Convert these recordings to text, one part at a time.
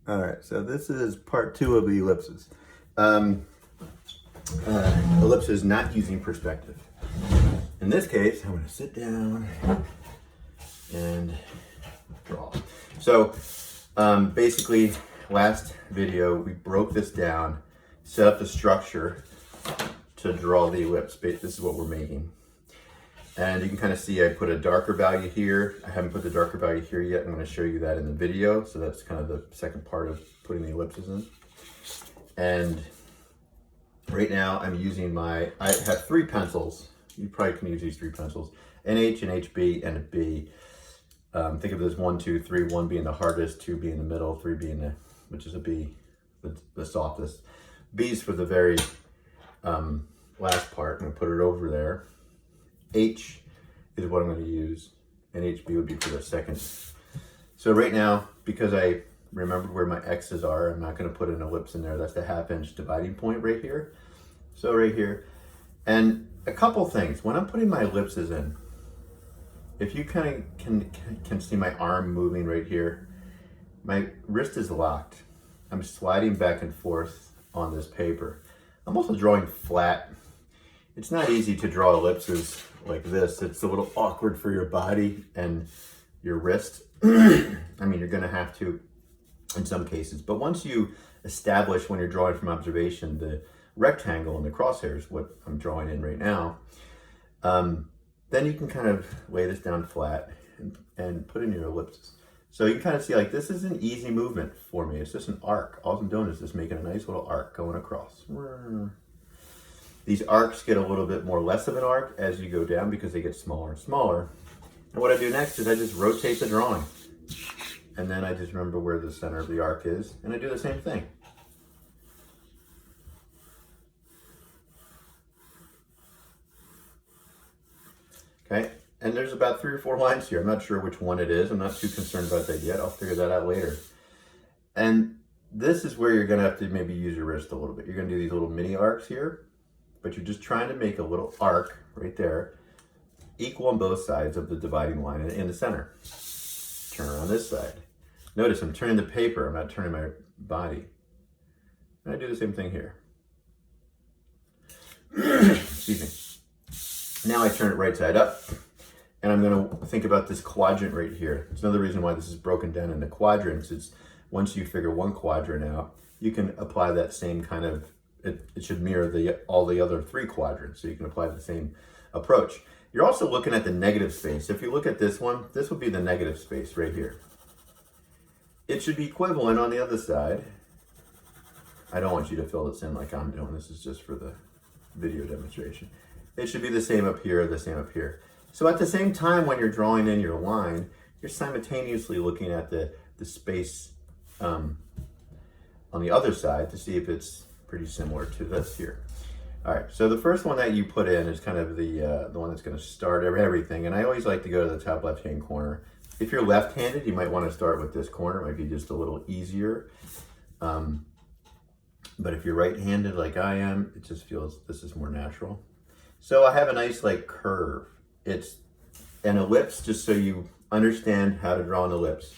All right, so this is part 2 of the ellipses. Ellipses not using perspective. In this case, I'm going to sit down and draw. So basically, last video we broke this down, set up the structure to draw the ellipse. This is what we're making. And you can kind of see I put a darker value here. I haven't put the darker value here yet. I'm going to show you that in the video. So that's kind of the second part of putting the ellipses in. And right now I'm using I have 3 pencils. You probably can use these 3 pencils. An H, an HB, and a B. Think of this 1, 2, 3, 1 being the hardest, 2 being the middle, 3 being which is a B, the softest. B's for the very last part. I'm going to put it over there. H is what I'm going to use, and HB would be for the second. So right now, because I remembered where my X's are, I'm not going to put an ellipse in there. That's the 1/2 inch dividing point right here. So right here. And a couple things. When I'm putting my ellipses in, if you kind of can see my arm moving right here, my wrist is locked. I'm sliding back and forth on this paper. I'm also drawing flat. It's not easy to draw ellipses like this. It's a little awkward for your body and your wrist. I mean, you're going to have to in some cases. But once you establish, when you're drawing from observation, the rectangle and the crosshairs, what I'm drawing in right now, then you can kind of lay this down flat and put in your ellipses. So you can kind of see, like, this is an easy movement for me. It's just an arc. All I'm doing is just making a nice little arc going across. These arcs get a little bit less of an arc as you go down because they get smaller and smaller. And what I do next is I just rotate the drawing. And then I just remember where the center of the arc is, and I do the same thing. Okay, and there's about 3 or 4 lines here. I'm not sure which one it is. I'm not too concerned about that yet. I'll figure that out later. And this is where you're gonna have to maybe use your wrist a little bit. You're gonna do these little mini arcs here, but you're just trying to make a little arc right there, equal on both sides of the dividing line in the center. Turn around this side. Notice I'm turning the paper, I'm not turning my body. And I do the same thing here. Excuse me. Now I turn it right side up, and I'm going to think about this quadrant right here. It's another reason why this is broken down into quadrants. It's once you figure one quadrant out, you can apply that same kind of, it should mirror all the other 3 quadrants, so you can apply the same approach. You're also looking at the negative space. If you look at this one, this would be the negative space right here. It should be equivalent on the other side. I don't want you to fill this in like I'm doing. This is just for the video demonstration. It should be the same up here, the same up here. So at the same time, when you're drawing in your line, you're simultaneously looking at the space on the other side to see if it's pretty similar to this here. All right, so the first one that you put in is kind of the one that's going to start everything. And I always like to go to the top left-hand corner. If you're left-handed, you might want to start with this corner. It might be just a little easier. But if you're right-handed like I am, it just feels this is more natural. So I have a nice like curve. It's an ellipse, just so you understand how to draw an ellipse.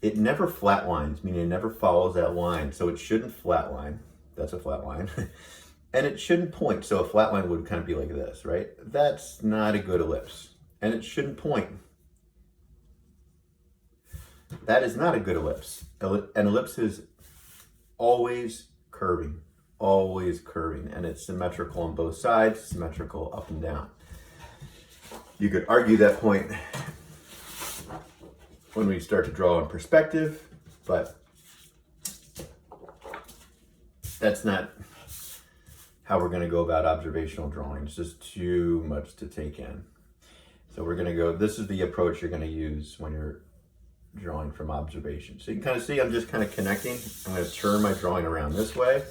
It never flatlines, meaning it never follows that line. So it shouldn't flatline. That's a flat line. And it shouldn't point. So a flat line would kind of be like this, right? That's not a good ellipse. And it shouldn't point. That is not a good ellipse. An ellipse is always curving, and it's symmetrical on both sides, symmetrical up and down. You could argue that point when we start to draw in perspective, but that's not how we're going to go about observational drawing. It's just too much to take in. So we're going to go, this is the approach you're going to use when you're drawing from observation. So you can kind of see I'm just kind of connecting. I'm going to turn my drawing around this way.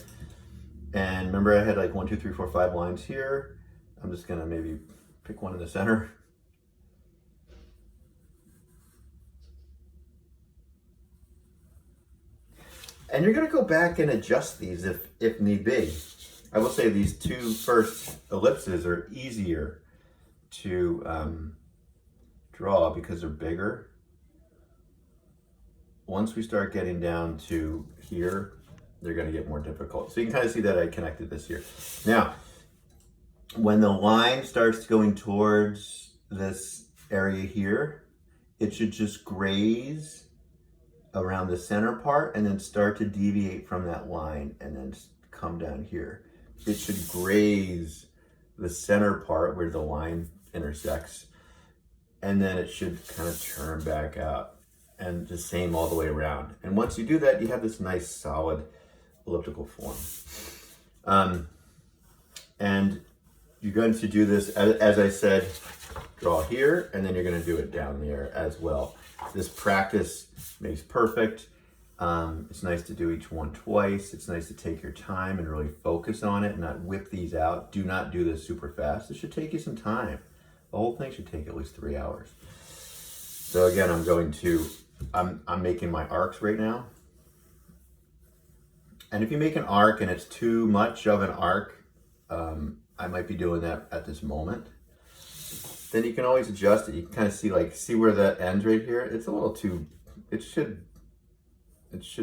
And remember I had like 1, 2, 3, 4, 5 lines here. I'm just going to maybe pick one in the center. And you're going to go back and adjust these if need be. I will say these 2 first ellipses are easier to draw because they're bigger. once we start getting down to here, they're going to get more difficult. So you can kind of see that I connected this here. Now, when the line starts going towards this area here, it should just graze around the center part and then start to deviate from that line and then come down here. It should graze the center part where the line intersects, and then it should kind of turn back out, and the same all the way around. And once you do that, you have this nice solid elliptical form. And you're going to do this, as I said, draw here, and then you're going to do it down there as well. This practice makes perfect. It's nice to do each one twice. It's nice to take your time and really focus on it and not whip these out. Do not do this super fast. It should take you some time. The whole thing should take at least 3 hours. So again, I'm making my arcs right now. And if you make an arc and it's too much of an arc, I might be doing that at this moment. Then you can always adjust it. You can kind of see where that ends right here. It's a little too, it should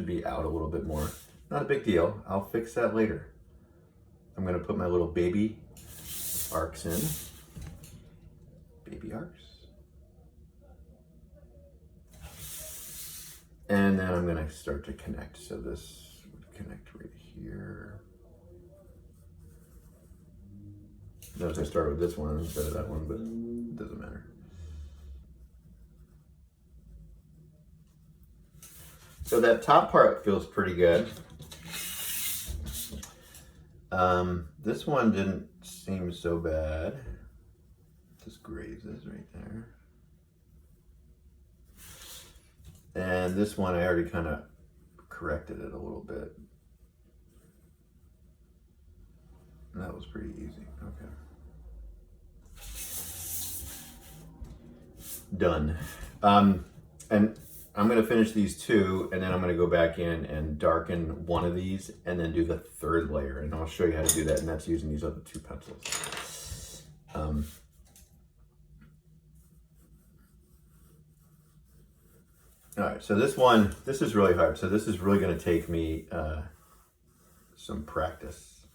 be out a little bit more. Not a big deal. I'll fix that later. I'm going to put my little baby arcs in. Baby arcs. And then I'm going to start to connect. So this would connect right here. Notice I start with this one instead of that one, but it doesn't matter. So that top part feels pretty good. This one didn't seem so bad. Just grazes right there. And this one I already kind of corrected it a little bit. That was pretty easy. Okay. Done. And I'm going to finish these two, and then I'm going to go back in and darken one of these and then do the third layer. And I'll show you how to do that, and that's using these other two pencils. All right, so this is really hard. So this is really going to take me some practice.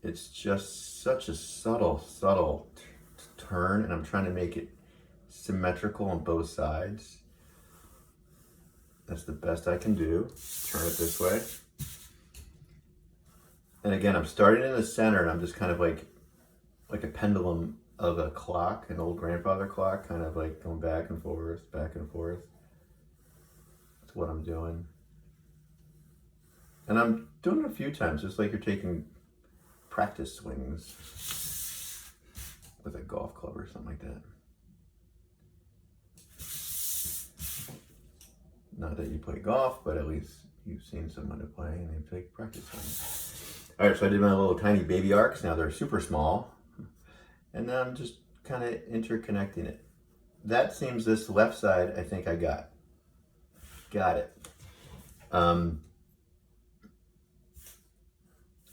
It's just such a subtle turn, and I'm trying to make it symmetrical on both sides. That's the best I can do. Turn it this way. And again, I'm starting in the center, and I'm just kind of like a pendulum of a clock, an old grandfather clock, kind of like going back and forth, back and forth. That's what I'm doing. And I'm doing it a few times, just like you're taking practice swings with a golf club or something like that. Not that you play golf, but at least you've seen someone to play and they take practice swings. All right, so I did my little tiny baby arcs. Now they're super small. And now I'm just kind of interconnecting it. That seems this left side, I think I got. Got it. I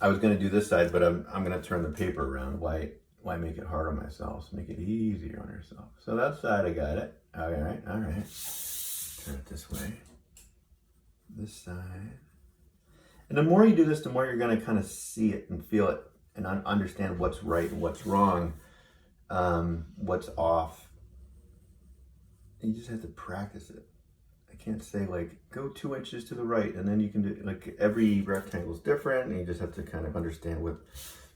was going to do this side, but I'm going to turn the paper around. Why make it hard on myself? Make it easier on yourself. So that side, I got it. All right. Turn it this way. This side. And the more you do this, the more you're going to kind of see it and feel it and understand what's right and what's wrong, what's off. And you just have to practice it. I can't say like, go 2 inches to the right, and then you can do, like, every rectangle is different, and you just have to kind of understand what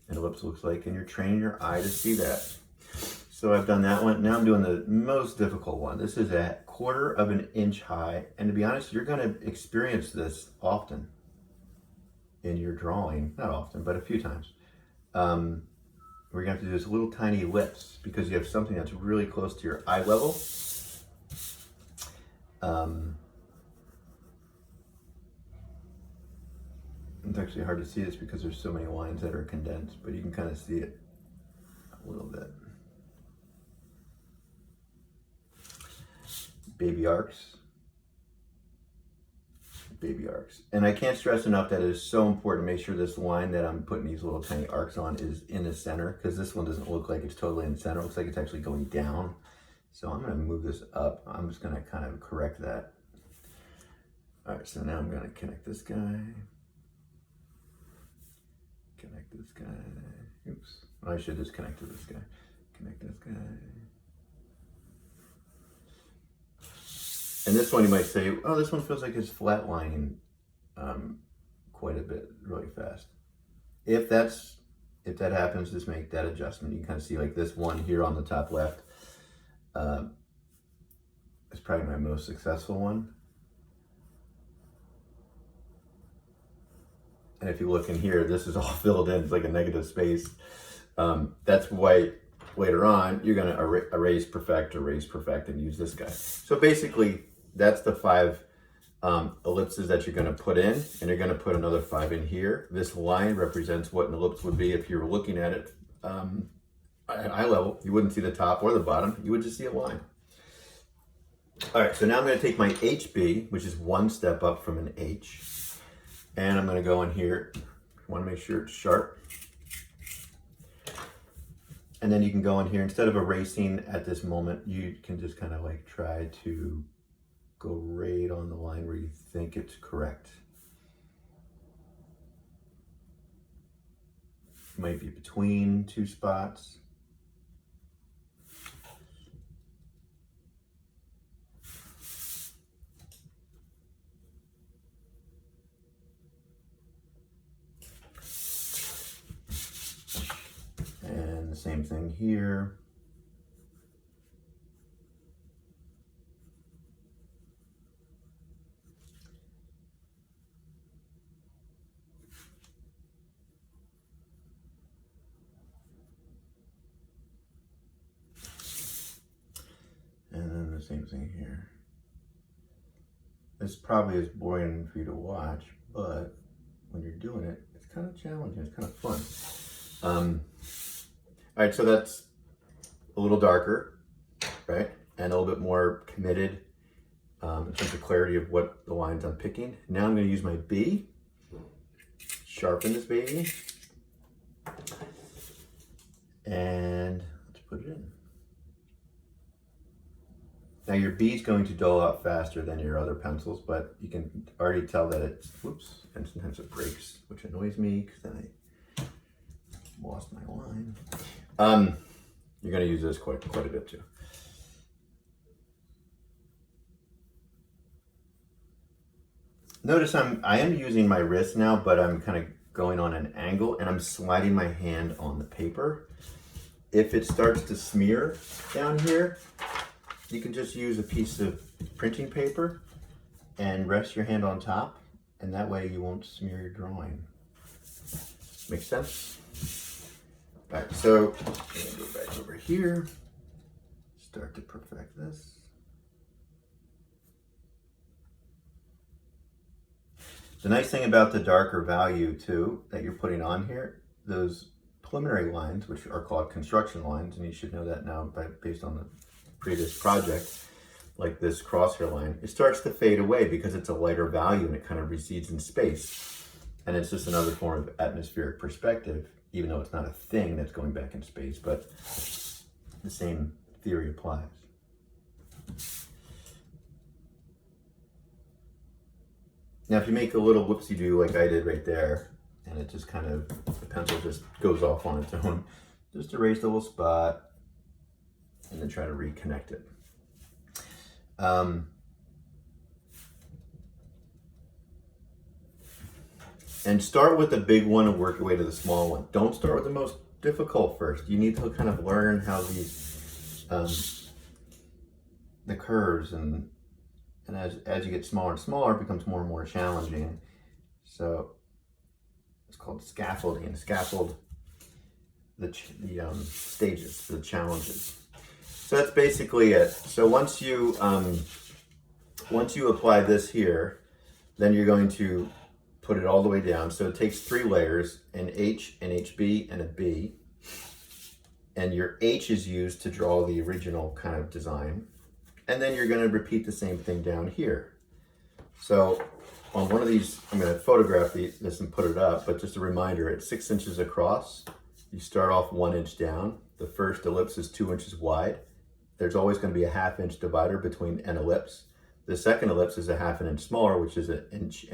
an ellipse looks like, and you're training your eye to see that. So I've done that one. Now I'm doing the most difficult one. This is a 1/4 of an inch high, and to be honest, you're going to experience this often in your drawing. Not often, but a few times. We're going to have to do this little tiny ellipse because you have something that's really close to your eye level. It's actually hard to see this because there's so many lines that are condensed, but you can kind of see it a little bit. Baby arcs. Baby arcs. And I can't stress enough that it is so important to make sure this line that I'm putting these little tiny arcs on is in the center, because this one doesn't look like it's totally in the center. It looks like it's actually going down. So I'm going to move this up. I'm just going to kind of correct that. All right, so now I'm going to connect this guy. Connect this guy. Oops. I should just connect to this guy. Connect this guy. And this one you might say, oh, this one feels like it's flatlining quite a bit really fast. If that happens, just make that adjustment. You can kind of see like this one here on the top left is probably my most successful one. And if you look in here, this is all filled in. It's like a negative space. That's why later on, you're going to erase, perfect, and use this guy. So basically, that's the 5 ellipses that you're going to put in, and you're going to put another 5 in here. This line represents what an ellipse would be if you were looking at it at eye level. You wouldn't see the top or the bottom. You would just see a line. All right, so now I'm going to take my HB, which is one step up from an H, and I'm going to go in here. You want to make sure it's sharp. And then you can go in here, instead of erasing at this moment, you can just kind of like try to go right on the line where you think it's correct. It might be between 2 spots. And the same thing here. And then the same thing here. This probably is boring for you to watch, but when you're doing it, it's kind of challenging, it's kind of fun. All right, so that's a little darker, right? And a little bit more committed in terms of clarity of what the lines I'm picking. Now I'm going to use my B, sharpen this baby, and let's put it in. Now your B is going to dull out faster than your other pencils, but you can already tell that it's, whoops, and sometimes it breaks, which annoys me because then I lost my line. You're going to use this quite a bit too. Notice I am using my wrist now, but I'm kind of going on an angle and I'm sliding my hand on the paper. If it starts to smear down here, you can just use a piece of printing paper and rest your hand on top, and that way you won't smear your drawing. Make sense? All right, so I'm gonna go back over here, start to perfect this. The nice thing about the darker value too that you're putting on here, those preliminary lines, which are called construction lines, and you should know that now based on the previous project, like this crosshair line, it starts to fade away because it's a lighter value and it kind of recedes in space. And it's just another form of atmospheric perspective, even though it's not a thing that's going back in space, but the same theory applies. Now, if you make a little whoopsie-doo like I did right there, and it just kind of, the pencil just goes off on its own, just erase the little spot, and then try to reconnect it. And start with the big one and work your way to the small one. Don't start with the most difficult first. You need to kind of learn how these, the curves and as you get smaller and smaller, it becomes more and more challenging. So it's called scaffolding. Scaffold the stages, the challenges. So that's basically it. So once you apply this here, then you're going to put it all the way down. So it takes 3 layers, an H, an HB, and a B. And your H is used to draw the original kind of design. And then you're going to repeat the same thing down here. So on one of these, I'm going to photograph this and put it up, but just a reminder, it's 6 inches across. You start off 1 inch down. The first ellipse is 2 inches wide. there's always going to be a 1/2 inch divider between an ellipse. The second ellipse is a 1/2 inch smaller, which is 1.5 inches.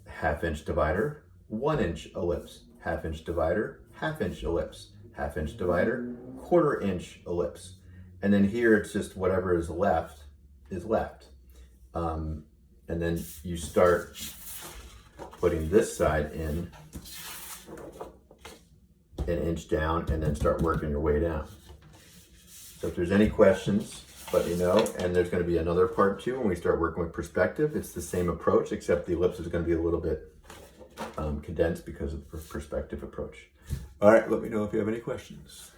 1/2 inch divider, 1 inch ellipse, 1/2 inch divider, 1/2 inch ellipse, 1/2 inch divider, 1/4 inch ellipse. And then here it's just whatever is left is left. And then you start putting this side in an inch down and then start working your way down. So if there's any questions, let me know. And there's going to be another part 2 when we start working with perspective. It's the same approach, except the ellipse is going to be a little bit condensed because of the perspective approach. All right, let me know if you have any questions.